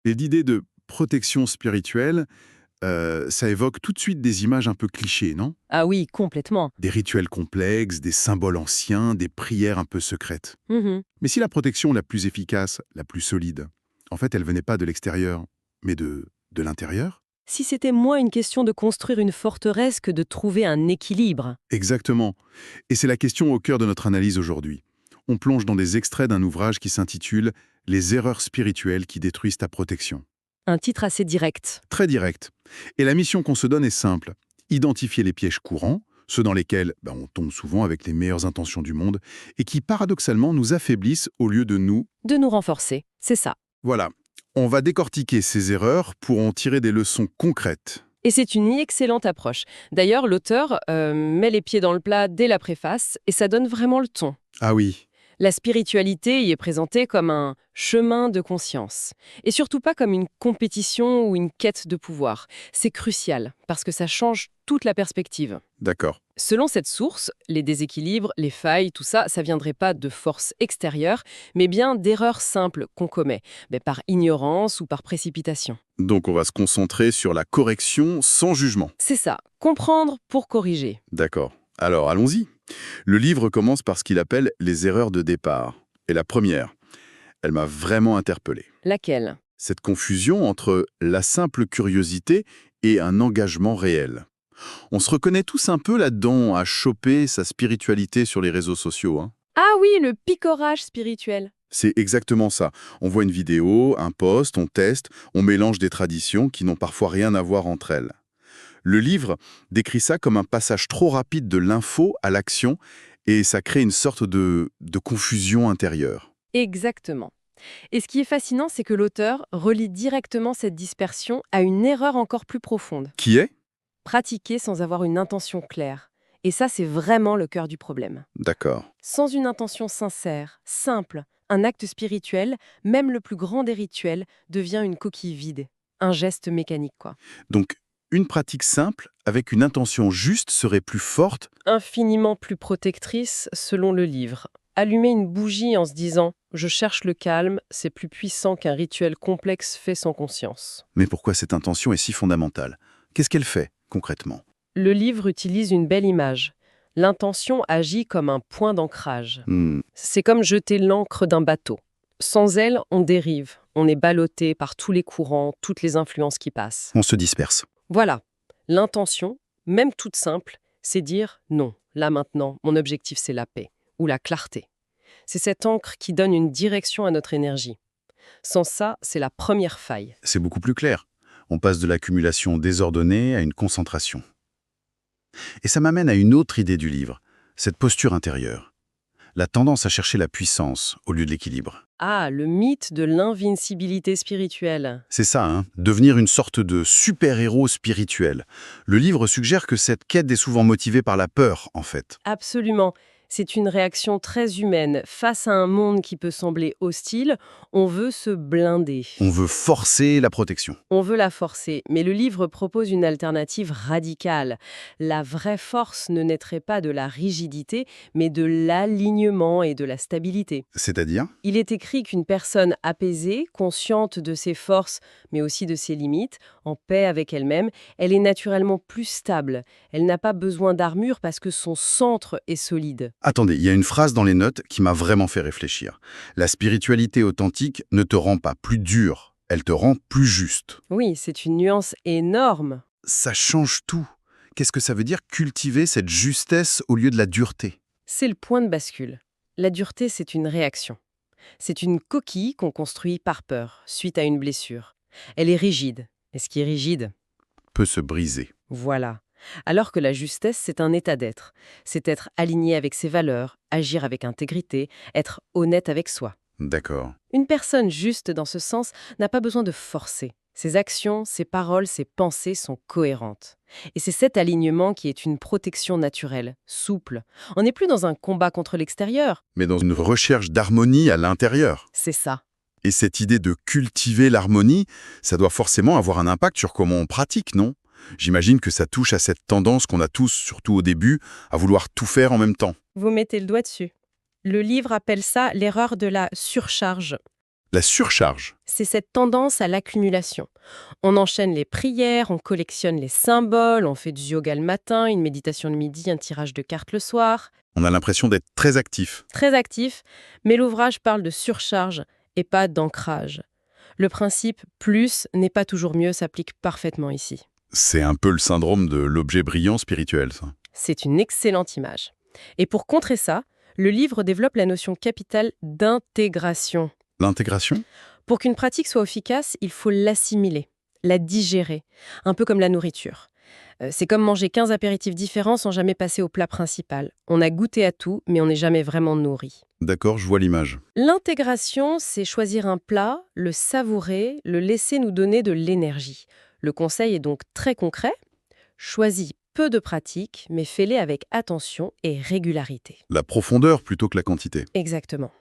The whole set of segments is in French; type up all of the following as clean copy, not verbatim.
Et l'idée de protection spirituelle, ça évoque tout de suite des images un peu clichés, non? Ah oui, complètement. Des rituels complexes, des symboles anciens, des prières un peu secrètes. Mhm. Mais si la protection la plus efficace, la plus solide, en fait, elle venait pas de l'extérieur, mais de l'intérieur? Si c'était moins une question de construire une forteresse que de trouver un équilibre. Exactement. Et c'est la question au cœur de notre analyse aujourd'hui. On plonge dans des extraits d'un ouvrage qui s'intitule Les erreurs spirituelles qui détruisent ta protection. Un titre assez direct. Très direct. Et la mission qu'on se donne est simple. Identifier les pièges courants, ceux dans lesquels on tombe souvent avec les meilleures intentions du monde, et qui paradoxalement nous affaiblissent au lieu de nous. De nous renforcer, c'est ça. Voilà. On va décortiquer ces erreurs pour en tirer des leçons concrètes. Et c'est une excellente approche. D'ailleurs, l'auteur met les pieds dans le plat dès la préface, et ça donne vraiment le ton. Ah oui, La spiritualité y est présentée comme un chemin de conscience, et surtout pas comme une compétition ou une quête de pouvoir. C'est crucial, parce que ça change toute la perspective. d'accord. Selon cette source, les déséquilibres, les failles, tout ça, ça viendrait pas de forces extérieures, mais bien d'erreurs simples qu'on commet, par ignorance ou par précipitation. Donc on va se concentrer sur la correction sans jugement. C'est ça, comprendre pour corriger. D'accord. Alors allons-y. Le livre commence par ce qu'il appelle les erreurs de départ. Et la première, elle m'a vraiment interpellé. Laquelle? Cette confusion entre la simple curiosité et un engagement réel. On se reconnaît tous un peu là-dedans à choper sa spiritualité sur les réseaux sociaux, hein. Ah oui, le picorage spirituel. C'est exactement ça. On voit une vidéo, un post, on teste, on mélange des traditions qui n'ont parfois rien à voir entre elles. Le livre décrit ça comme un passage trop rapide de l'info à l'action et ça crée une sorte de confusion intérieure. Exactement. Et ce qui est fascinant, c'est que l'auteur relie directement cette dispersion à une erreur encore plus profonde. Qui est? Pratiquer sans avoir une intention claire. Et ça, c'est vraiment le cœur du problème. D'accord. Sans une intention sincère, simple, un acte spirituel, même le plus grand des rituels, devient une coquille vide. Un geste mécanique, quoi. Donc, une pratique simple avec une intention juste serait plus forte. Infiniment plus protectrice, selon le livre. Allumer une bougie en se disant « je cherche le calme », c'est plus puissant qu'un rituel complexe fait sans conscience. Mais pourquoi cette intention est si fondamentale? Qu'est-ce qu'elle fait, concrètement? Le livre utilise une belle image. L'intention agit comme un point d'ancrage. Hmm, C'est comme jeter l'ancre d'un bateau. Sans elle, on dérive. On est ballotté par tous les courants, toutes les influences qui passent. on se disperse. Voilà. L'intention, même toute simple, c'est dire non. Là maintenant, mon objectif c'est la paix ou la clarté. C'est cette encre qui donne une direction à notre énergie. Sans ça, c'est la première faille. C'est beaucoup plus clair. On passe de l'accumulation désordonnée à une concentration. Et ça m'amène à une autre idée du livre, cette posture intérieure. La tendance à chercher la puissance au lieu de l'équilibre. Ah, le mythe de l'invincibilité spirituelle. C'est ça, hein, devenir une sorte de super-héros spirituel. Le livre suggère que cette quête est souvent motivée par la peur, en fait. Absolument. C'est une réaction très humaine. Face à un monde qui peut sembler hostile, on veut se blinder. On veut forcer la protection. On veut la forcer, mais le livre propose une alternative radicale. La vraie force ne naîtrait pas de la rigidité, mais de l'alignement et de la stabilité. C'est-à-dire? Il est écrit qu'une personne apaisée, consciente de ses forces, mais aussi de ses limites, en paix avec elle-même, elle est naturellement plus stable. Elle n'a pas besoin d'armure parce que son centre est solide. Attendez, il y a une phrase dans les notes qui m'a vraiment fait réfléchir. La spiritualité authentique ne te rend pas plus dur, elle te rend plus juste. Oui, c'est une nuance énorme. Ça change tout. Qu'est-ce que ça veut dire cultiver cette justesse au lieu de la dureté? C'est le point de bascule. La dureté, c'est une réaction. C'est une coquille qu'on construit par peur, suite à une blessure. Elle est rigide. Et ce qui est rigide, Peut se briser. voilà. Alors que la justesse, c'est un état d'être. C'est être aligné avec ses valeurs, agir avec intégrité, être honnête avec soi. D'accord. Une personne juste dans ce sens n'a pas besoin de forcer. Ses actions, ses paroles, ses pensées sont cohérentes. Et c'est cet alignement qui est une protection naturelle, souple. On n'est plus dans un combat contre l'extérieur. Mais dans une recherche d'harmonie à l'intérieur. C'est ça. Et cette idée de cultiver l'harmonie, ça doit forcément avoir un impact sur comment on pratique, non? J'imagine que ça touche à cette tendance qu'on a tous, surtout au début, à vouloir tout faire en même temps. Vous mettez le doigt dessus. Le livre appelle ça l'erreur de la surcharge. La surcharge. C'est cette tendance à l'accumulation. On enchaîne les prières, on collectionne les symboles, on fait du yoga le matin, une méditation le midi, un tirage de cartes le soir. On a l'impression d'être très actif. Très actif, mais l'ouvrage parle de surcharge et pas d'ancrage. Le principe « plus n'est pas toujours mieux » s'applique parfaitement ici. C'est un peu le syndrome de l'objet brillant spirituel, ça. C'est une excellente image. Et pour contrer ça, le livre développe la notion capitale d'intégration. L'intégration? Pour qu'une pratique soit efficace, il faut l'assimiler, la digérer, un peu comme la nourriture. C'est comme manger 15 apéritifs différents sans jamais passer au plat principal. On a goûté à tout, mais on n'est jamais vraiment nourri. D'accord, je vois l'image. L'intégration, c'est choisir un plat, le savourer, le laisser nous donner de l'énergie. Le conseil est donc très concret. Choisis peu de pratiques, mais fais-les avec attention et régularité. La profondeur plutôt que la quantité. Exactement.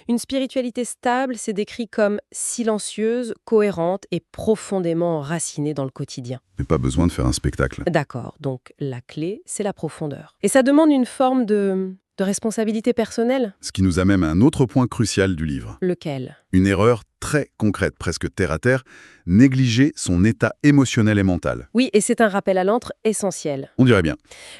Une spiritualité stable, c'est décrit comme silencieuse, cohérente et profondément enracinée dans le quotidien. Mais pas besoin de faire un spectacle. D'accord, donc la clé, c'est la profondeur. Et ça demande une forme de responsabilité personnelle. Ce qui nous amène à un autre point crucial du livre. Lequel? Une erreur très concrète, presque terre à terre, négliger son état émotionnel et mental. Oui, et c'est un rappel à l'ordre essentiel. On dirait bien.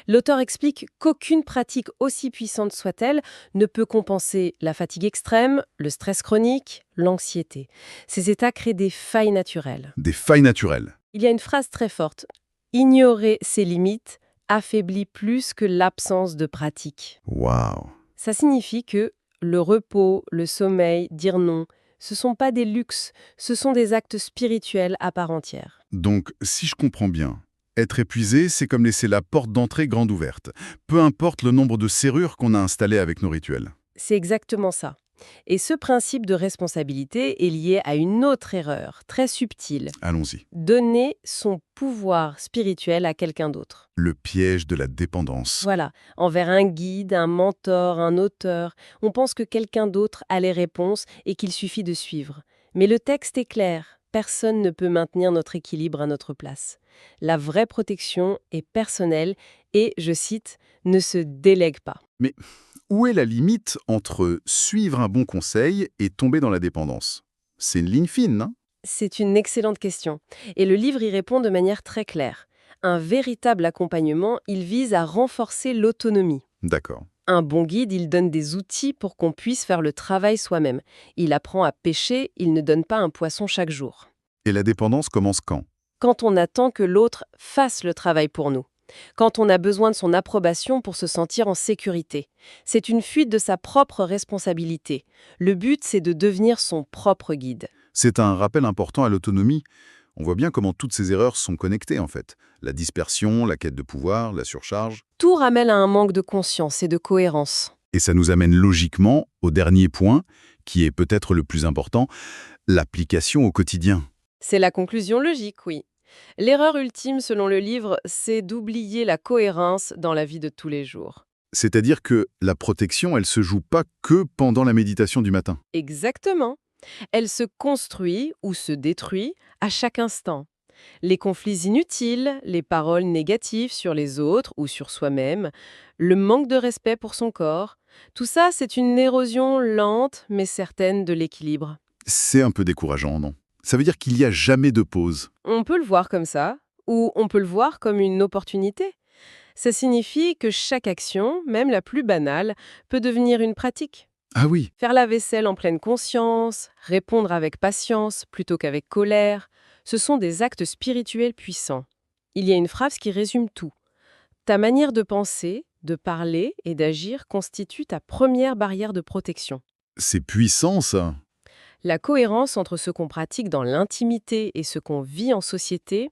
L'auteur explique qu'aucune pratique, aussi puissante soit-elle, ne peut compenser la fatigue extrême, le stress chronique, l'anxiété. Ces états créent des failles naturelles. Des failles naturelles. Il y a une phrase très forte. Ignorer ses limites affaiblit plus que l'absence de pratique. Waouh. Ça signifie que le repos, le sommeil, dire non, ce ne sont pas des luxes, ce sont des actes spirituels à part entière. Donc, si je comprends bien, être épuisé, c'est comme laisser la porte d'entrée grande ouverte. Peu importe le nombre de serrures qu'on a installées avec nos rituels. C'est exactement ça. Et ce principe de responsabilité est lié à une autre erreur, très subtile. Allons-y. Donner son pouvoir spirituel à quelqu'un d'autre. Le piège de la dépendance. Voilà, envers un guide, un mentor, un auteur, on pense que quelqu'un d'autre a les réponses et qu'il suffit de suivre. Mais le texte est clair, personne ne peut maintenir notre équilibre à notre place. La vraie protection est personnelle et, je cite, « ne se délègue pas ». Mais où est la limite entre suivre un bon conseil et tomber dans la dépendance? C'est une ligne fine, non? C'est une excellente question. Et le livre y répond de manière très claire. Un véritable accompagnement, il vise à renforcer l'autonomie. D'accord. Un bon guide, il donne des outils pour qu'on puisse faire le travail soi-même. Il apprend à pêcher, il ne donne pas un poisson chaque jour. Et la dépendance commence quand? Quand on attend que l'autre fasse le travail pour nous. Quand on a besoin de son approbation pour se sentir en sécurité. C'est une fuite de sa propre responsabilité. Le but, c'est de devenir son propre guide. C'est un rappel important à l'autonomie. On voit bien comment toutes ces erreurs sont connectées, en fait. La dispersion, la quête de pouvoir, la surcharge. Tout ramène à un manque de conscience et de cohérence. Et ça nous amène logiquement au dernier point, qui est peut-être le plus important, l'application au quotidien. C'est la conclusion logique, oui. L'erreur ultime, selon le livre, c'est d'oublier la cohérence dans la vie de tous les jours. C'est-à-dire que la protection, elle se joue pas que pendant la méditation du matin. Exactement. Elle se construit ou se détruit à chaque instant. Les conflits inutiles, les paroles négatives sur les autres ou sur soi-même, le manque de respect pour son corps, tout ça, c'est une érosion lente mais certaine de l'équilibre. C'est un peu décourageant, non? Ça veut dire qu'il n'y a jamais de pause. On peut le voir comme ça, ou on peut le voir comme une opportunité. Ça signifie que chaque action, même la plus banale, peut devenir une pratique. Ah oui, Faire la vaisselle en pleine conscience, répondre avec patience plutôt qu'avec colère, ce sont des actes spirituels puissants. Il y a une phrase qui résume tout. Ta manière de penser, de parler et d'agir constitue ta première barrière de protection. c'est puissant, ça. La cohérence entre ce qu'on pratique dans l'intimité et ce qu'on vit en société,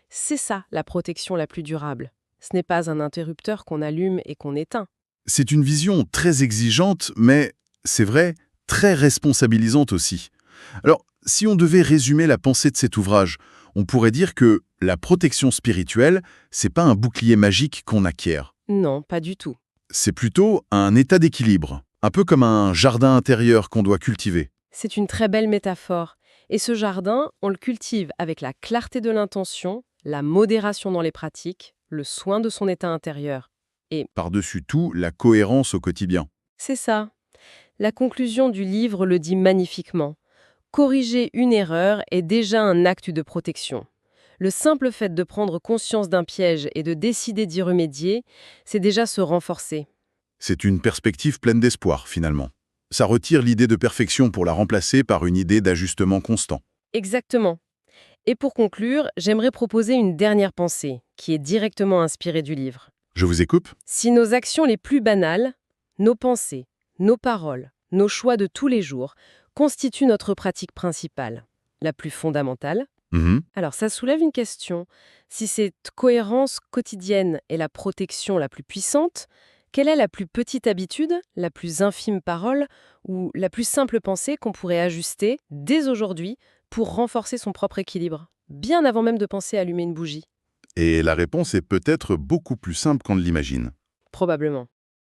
c'est ça la protection la plus durable. Ce n'est pas un interrupteur qu'on allume et qu'on éteint. C'est une vision très exigeante, mais, c'est vrai, très responsabilisante aussi. Alors, si on devait résumer la pensée de cet ouvrage, on pourrait dire que la protection spirituelle, c'est pas un bouclier magique qu'on acquiert. Non, pas du tout. C'est plutôt un état d'équilibre, un peu comme un jardin intérieur qu'on doit cultiver. C'est une très belle métaphore. Et ce jardin, on le cultive avec la clarté de l'intention, la modération dans les pratiques, le soin de son état intérieur. Par-dessus tout, la cohérence au quotidien. C'est ça. La conclusion du livre le dit magnifiquement. Corriger une erreur est déjà un acte de protection. Le simple fait de prendre conscience d'un piège et de décider d'y remédier, c'est déjà se renforcer. C'est une perspective pleine d'espoir, finalement. Ça retire l'idée de perfection pour la remplacer par une idée d'ajustement constant. Exactement. Et pour conclure, j'aimerais proposer une dernière pensée, qui est directement inspirée du livre. Je vous écoute? Si nos actions les plus banales, nos pensées, nos paroles, nos choix de tous les jours, constituent notre pratique principale, la plus fondamentale, Mhm. alors ça soulève une question. Si cette cohérence quotidienne est la protection la plus puissante, quelle est la plus petite habitude, la plus infime parole ou la plus simple pensée qu'on pourrait ajuster dès aujourd'hui pour renforcer son propre équilibre, bien avant même de penser à allumer une bougie? Et la réponse est peut-être beaucoup plus simple qu'on ne l'imagine. Probablement.